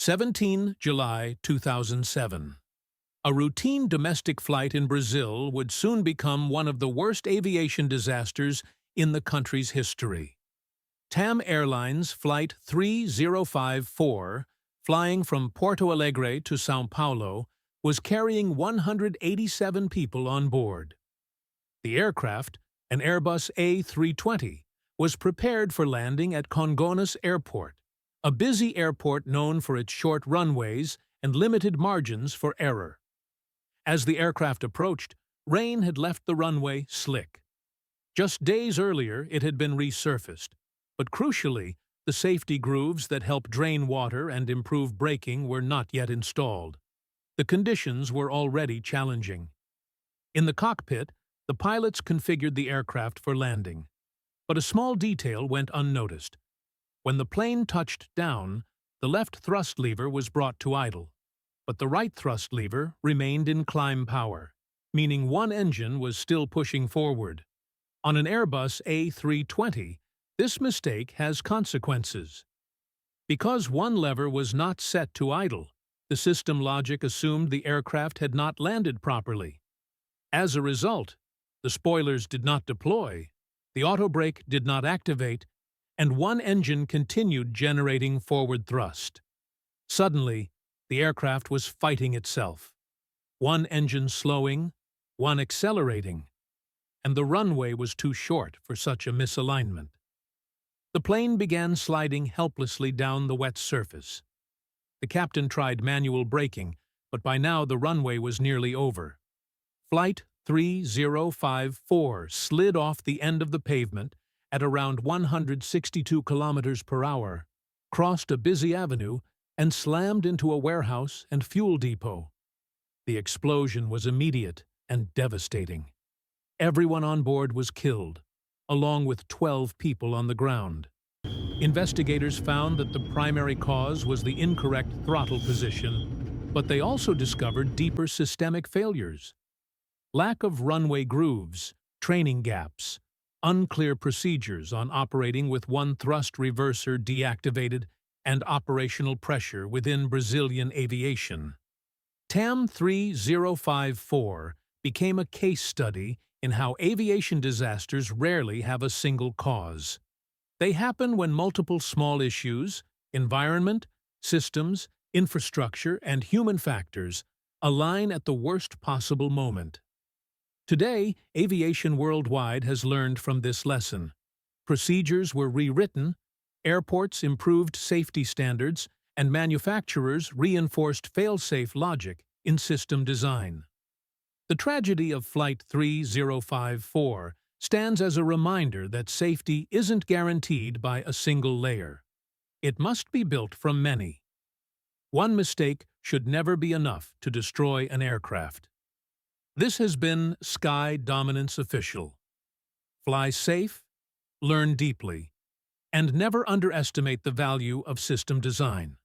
17 July 2007. A routine domestic flight in Brazil would soon become one of the worst aviation disasters in the country's history. TAM Airlines Flight 3054, flying from Porto Alegre to São Paulo, was carrying 187 people on board. The aircraft, an Airbus A320, was prepared for landing at Congonhas Airport, a busy airport known for its short runways and limited margins for error. As the aircraft approached, rain had left the runway slick. Just days earlier, it had been resurfaced, but crucially, the safety grooves that help drain water and improve braking were not yet installed. The conditions were already challenging. In the cockpit, the pilots configured the aircraft for landing. But a small detail went unnoticed. When the plane touched down, the left thrust lever was brought to idle, but the right thrust lever remained in climb power, meaning one engine was still pushing forward. On an Airbus A320, this mistake has consequences. Because one lever was not set to idle, the system logic assumed the aircraft had not landed properly. As a result, the spoilers did not deploy, the auto brake did not activate, and one engine continued generating forward thrust. Suddenly, the aircraft was fighting itself. One engine slowing, one accelerating, and the runway was too short for such a misalignment. The plane began sliding helplessly down the wet surface. The captain tried manual braking, but by now the runway was nearly over. Flight 3054 slid off the end of the pavement at around 162 kilometers per hour, crossed a busy avenue, and slammed into a warehouse and fuel depot. The explosion was immediate and devastating. Everyone on board was killed, along with 12 people on the ground. Investigators found that the primary cause was the incorrect throttle position, but they also discovered deeper systemic failures. Lack of runway grooves, training gaps, unclear procedures on operating with one thrust reverser deactivated, and operational pressure within Brazilian aviation. TAM 3054 became a case study in how aviation disasters rarely have a single cause. They happen when multiple small issues, environment, systems, infrastructure, and human factors align at the worst possible moment. Today, aviation worldwide has learned from this lesson. Procedures were rewritten, airports improved safety standards, and manufacturers reinforced fail-safe logic in system design. The tragedy of Flight 3054 stands as a reminder that safety isn't guaranteed by a single layer. It must be built from many. One mistake should never be enough to destroy an aircraft. This has been Sky Dominance Official. Fly safe, learn deeply, and never underestimate the value of system design.